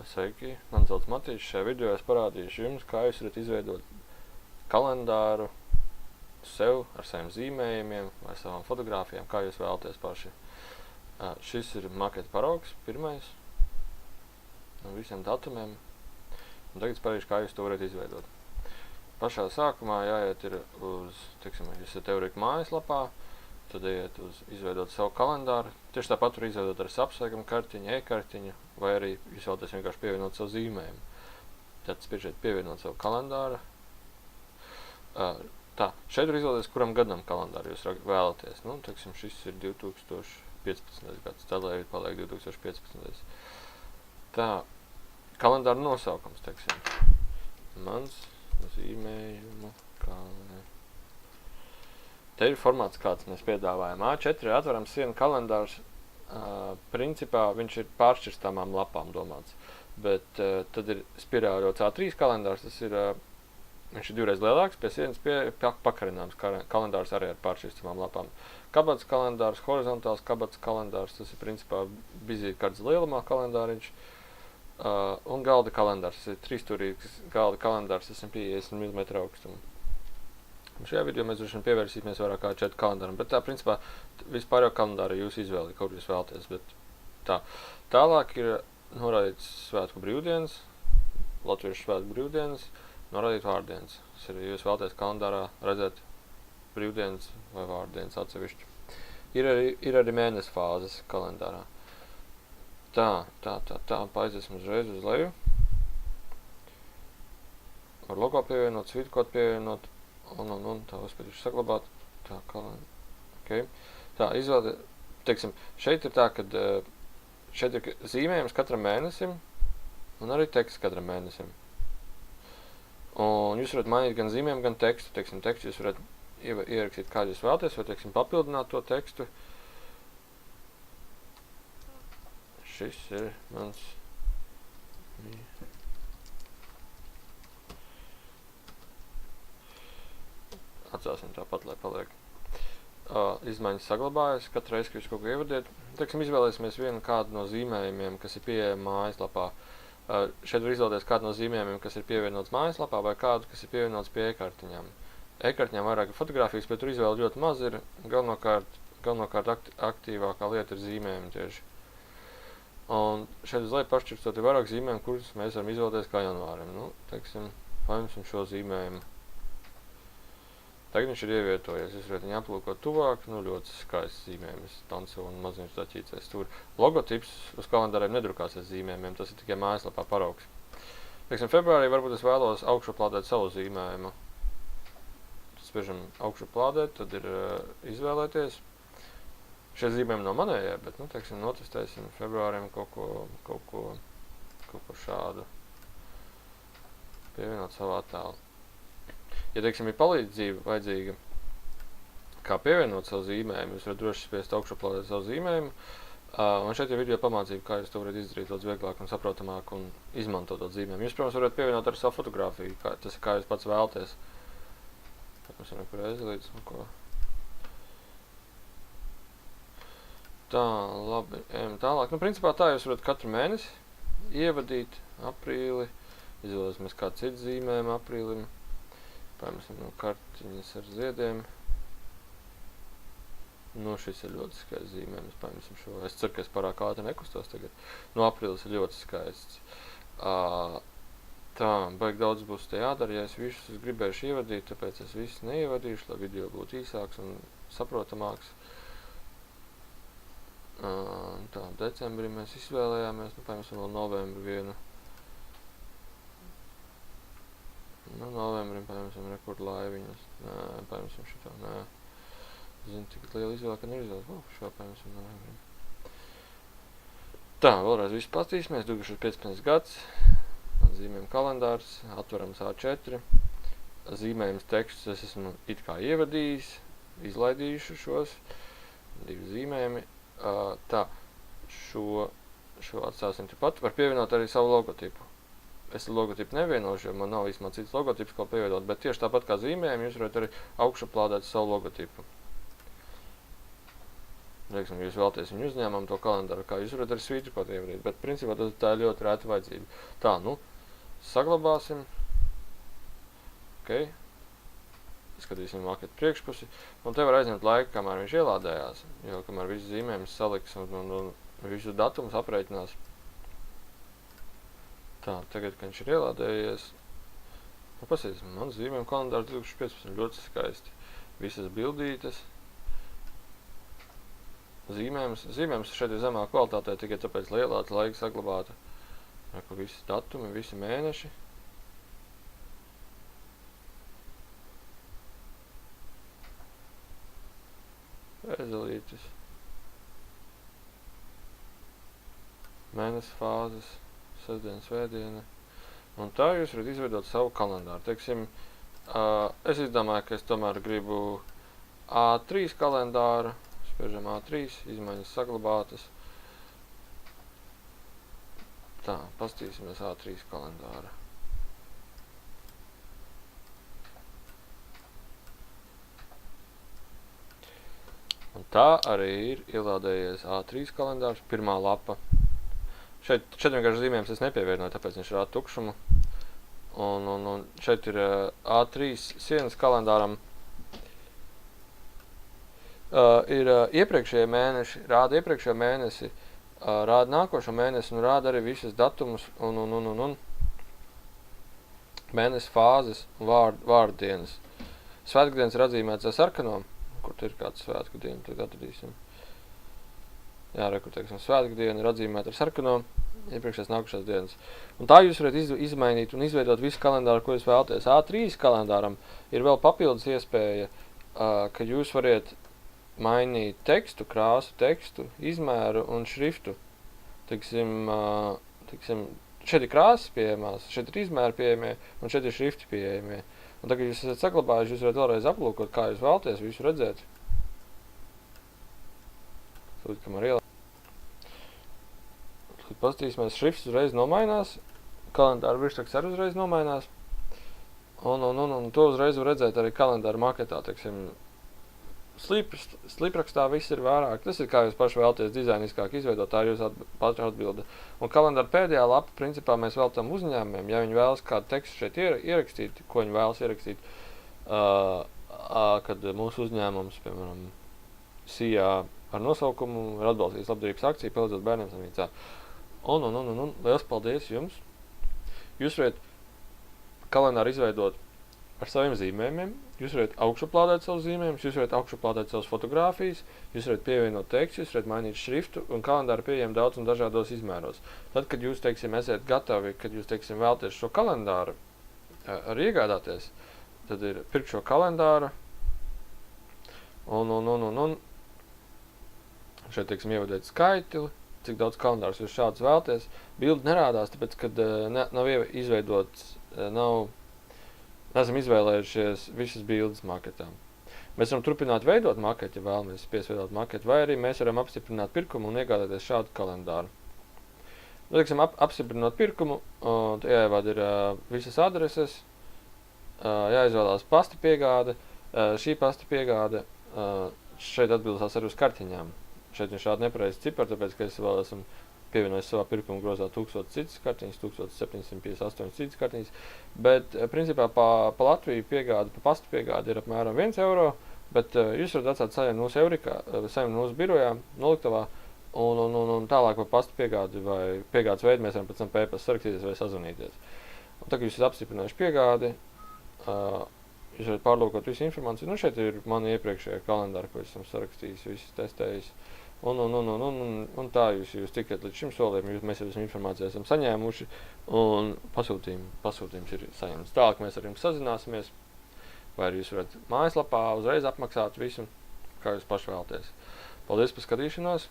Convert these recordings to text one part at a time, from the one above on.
Sveiki, man sauc Matīs. Šajā video es parādīšu jums, kā jūs varat izveidot kalendāru sev ar saviem zīmējumiem vai savām fotogrāfijām, kā jūs vēlaties paši. Šis ir maketa paraugs, pirmais, no visiem datumiem. Un tagad es parādīšu, kā jūs to varat izveidot. Pašā sākumā jāiet ir uz, teiksim, jūs esat Eureka mājaslapā, tad iet uz izveidot savu kalendāru. Tieši tāpat var izveidot ar sapsveikumu kartiņu, e-kartiņu, vai arī jūs vēlaties vienkārši pievienot savu zīmējumu. Tad spiežiet pievienot savu kalendāru. Tā, šeit var izvēlēties, kuram gadam kalendāru jūs vēlaties. Nu, teiksim, šis ir 2015. gads, tādēļ paliek 2015. Tā, kalendāra nosaukums, teiksim, mans zīmējumu kalendāru. Te ir formāts, kāds mēs piedāvājam. A4 ir atverams sienu kalendārs. Principā viņš ir pāršķirstāmām lapām domāts. Bet tad ir spirāļots A3 kalendārs. Tas ir, viņš ir divreiz lielāks, pie sienas pakarināms kalendārs arī ar pāršķirstāmām lapām. Kabatas kalendārs, horizontāls kabatas kalendārs. Tas ir principā vizītkartes lielumā kalendāriņš. Un galda kalendārs. Tas ir trīsstūrīgs galda kalendārs 150 mm augstumu. Šajā video mēs droši vien pievērsīsimies vairāk kā 4 kalendāram, bet tā principā vispār jau kalendāra jūs izvēli, kaut jūs vēlaties, bet tā. Tālāk ir norādīts svētku brīvdienas, latviešu svētku brīvdienas, norādīt vārdienas. Tas ir, ja jūs vēlaties kalendārā redzēt brīvdienas vai vārdienas atsevišķi. Ir arī mēnesi fāzes kalendārā. Tā, paiziesim uzreiz uz leju. Var logo pievienot, svītkodu pievienot. Un tā uzspējuši saglabāt. Tā, okay. Tā, izvēle, teiksim, šeit ir tā, kad šeit ir zīmējums katram mēnesim un arī teksts katram mēnesim. Un jūs varat mainīt gan zīmējumu, gan tekstu. Teiksim, tekstu jūs varat ierakstīt, kādu jūs vēlaties, vai, teiksim, papildināt to tekstu. Šis ir mans... Atcelsim tāpat, lai paliek. Izmaiņas saglabājas, katru reizi, kad jūs kaut ko ievadiet. Teiksim, izvēlēsimies vienu kādu no zīmējumiem, kas ir pieejama mājaslapā. Šeit var izvēlēties kādu no zīmējumiem, kas ir pievienots mājaslapā, vai kādu, kas ir pievienots pie e-kartiņām. E-kartiņām vairāk fotogrāfijas, bet tur izvēle ļoti maz ir. Galvenokārt aktīvākā lieta ir zīmējumi tieši. Un šeit uz leju pašķirstot ir vairāk zīmējumu, kurus mēs varam izvēlēties kā janvārim. Nu, teiksim, paņemsim šo zīmējumu. Tagad viņš ir ievietojies, jūs varat viņu aplūkot tuvāk, nu ļoti skaists zīmējums, tanco un maziņš daķīcais tur. Logotips uz kalendāriem nedrukāsies zīmējumiem, tas ir tikai mājaslapā paraugs. Teiksim, februārī varbūt es vēlos augšuplādēt savu zīmējumu. Spiežam augšuplādēt, tad ir izvēlēties. Šie zīmējumi nav manējie, bet, nu, teiksim, notestēsim februārim kaut ko šādu. Pievienot savu attēlu. Ja, teiksim, ir palīdzība vajadzīga, kā pievienot savu zīmējumu, jūs varat droši spiest augšuplādēt savu zīmējumu. Un šeit ir video pamācība, kā jūs to varat izdarīt daudz vieglāk un saprotamāk un izmantot to zīmējumu. Jūs, protams, varat pievienot ar savu fotogrāfiju, tas ir kā jūs pats vēlaties. Mēs varam nekur aizlīdz un ko. Tā, labi, ejam tālāk. Nu, principā tā jūs varat katru mēnesi ievadīt aprīli, izvēlēsimies kādu citu zīmējumu aprīlim. Paņemsim no kartiņas ar ziediem. Nu, šis ir ļoti skaists zīmējums. Paņemsim šo. Es ceru, ka es pārāk ātri nekustos tagad. Nu, aprīlis ir ļoti skaists. Tā, baigi daudz būs te jādara, ja es visus gribēšu ievadīt, tāpēc es visus neievadīšu, lai video būtu īsāks un saprotamāks. Tā, decembrī mēs izvēlējāmies. Nu, paņemsim vēl novembri vienu. Nu, novembrim paņemsim rekordu laiviņas. Nē, paņemsim šito, nē. Zinu, tik liela izvēle, ka neizvēles. Šo paņemsim novembrim. Tā, vēlreiz visu pastīsimies. 2015. gads. Zīmējuma kalendārs. Atverams A4. Zīmējums tekstus es esmu it kā ievadījis. Izlaidījuši šos. 2 zīmējumi. Tā, šo atstāsim tepat. Var pievienot arī savu logotipu. Es logotipu nevienošu, jo man nav īstenībā cits logotips, ko pievienot, bet tieši tāpat kā zīmējumi, jūs varat arī augšuplādēt savu logotipu. Teiksim, jūs vēlaties viņu uzņēmumu to kalendāru, kā jūs varat ar svītrot ievadīt, bet principā tā ir ļoti rēta vajadzība. Tā, nu, saglabāsim. Ok. Skatīsim maketu priekšpusi. Un te var aizņemt laiku, kamēr viņš ielādējās, jo kamēr visu zīmējumus saliks un visu datumus aprēķinās. Tā, tagad, kad viņš ir ielādējies, nu, pasīsim, man zīmējumu kalendārs 2015 ļoti skaisti. Visas bildītes. Zīmējums šeit ir zemā kvalitātē, tikai tāpēc, lai ielātu laiku saglabātu. Visi datumi, visi mēneši. Ezelītis. Mēnesis fāzes, sestdiena, svētdiena. Un tā jūs varat izveidot savu kalendāru. Teiksim, es izdomāju, ka es tomēr gribu A3 kalendāru. Spiežam A3, izmaiņas saglabātas. Tā, pastīsimies A3 kalendāru. Un tā arī ir ielādējies A3 kalendārs, pirmā lapa. Šeit vienkārši zīmējums es nepievienoju, tāpēc viņš ir ar tukšumu. Un šeit ir A3 sienas kalendāram. Ir iepriekšējie mēneši, rāda iepriekšējo mēnesi, rāda nākošo mēnesi un rāda arī visas datumus un mēnesi fāzes un vārdienas. Svētkdienas ir atzīmēts ar sarkano, kur ir kāds svētku diena, tagad atradīsim. Jā, rekur, teiksim, svētku diena ir atzīmēta ar sarkano, iepriekšējās nākušās dienas. Un tā jūs varat izmainīt un izveidot visu kalendāru, ko jūs vēlaties. A3 kalendāram ir vēl papildus iespēja, ka jūs variet mainīt tekstu, krāsu, tekstu, izmēru un šriftu. Teiksim, šeit ir krāsas pieejamās, šeit ir izmēri pieejamie un šeit ir šrifti pieejamie. Un tagad jūs esat saglabājuši, jūs varat vēlreiz aplūkot, kā jūs vēlaties visu redzēt. Tad, kamēr ielā. Tad pastīsimies, šrifts uzreiz nomainās, kalendāra virsraksts arī uzreiz nomainās. Un to uzreiz var redzēt arī kalendāra maketā, teiksim, slīprakstā viss ir vairāk. Tas ir kā jūs paši vēlaties dizainiskāk izveidot, tā ir jūs paša atbilde. Un kalendāra pēdējā lapa, principā mēs veltam uzņēmumiem, ja viņi vēlas kādu tekstu šeit ierakstīt, ko viņi vēlas ierakstīt, kad mūsu uzņēmums, piemēram, SIA ar nosaukumu ir atbalstījis labdarības akciju, palīdzot bērniem samīcā. Un liels paldies jums! Jūs varat kalendāru izveidot ar saviem zīmējumiem, jūs varat augšuplādēt savus zīmējumus, jūs varat augšuplādēt savus fotogrāfijas, jūs varat pievienot tekstu, jūs varat mainīt šriftu un kalendāru pieejam daudz un dažādos izmēros. Tad, kad jūs, teiksim, esiet gatavi, kad jūs, teiksim, vēlaties šo kalendāru arī iegādāties, tad ir pirkt šo kalendāru un šeit, teiksim, ievadiet skaitli, cik daudz kalendārus jūs šādus vēlaties. Bildi nerādās, tāpēc, kad nav izveidots, Esam izvēlējušies visas bildes maketām. Mēs varam turpināt veidot maketi, ja vēlamies piesveidot maketi, vai arī mēs varam apstiprināt pirkumu un iegādāties šādu kalendāru. Nu, teiksim, apstiprinot pirkumu, jāievada ir visas adreses, jāizvēlās pasta piegāde, šī pasta piegāde šeit atbildās arī uz kartiņām. Šeit ir šādi nepareizi cipari, tāpēc, ka es vēl esmu pievienojis savā pirkuma grozā 1000 citas kartiņas, 1758 citas kartiņas, bet principā pa Latviju piegāde, pa pastu piegāde ir apmēram 1 eiro, bet jūs varat atstāt saņemt mūsu Eurikā, saņemt mūsu birojā, noliktavā, un tālāk pa pastu piegādi vai piegādes veidu mēs varam pēc tam pēpas sarakstīties vai sazvanīties. Un tagad jūs esat apstiprinājuši piegādi, jūs varat pārlūkot visu informāciju, nu šeit ir mani iepriekšējie kalendāri, ko esam sarakstījis, visus testējis. Un tā jūs tikat līdz šim solim, mēs jau informāciju esam saņēmuši un pasūtījums ir saņemts. Tālāk mēs ar jums sazināsimies, vai arī jūs varat mājaslapā uzreiz apmaksāt visu, kā jūs paši vēlaties. Paldies par skatīšanos,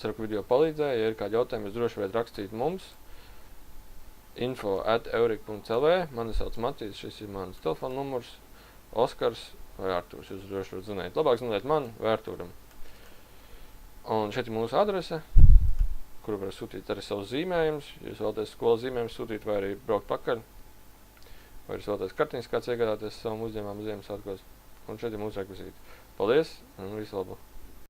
ceru, ka video palīdzēja, ja ir kādi jautājumi, jūs droši varat rakstīt mums info@eurik.lv, mani sauc Matīs, šis ir mans telefona numurs, Oskars vai Artūrs, jūs droši varat zvanīt. Labāk zvanīt man vai Artūram. Un šeit ir mūsu adrese, kuru var sūtīt arī savus zīmējumus. Ja jūs vēlaties skolas zīmējumus sūtīt vai arī braukt pakaļ, vai jūs vēlaties kartiņas kāds iegādāties savam uzņēmumam Ziemassvētkos. Un šeit ir mūsu rekvizīti. Paldies un visu labu!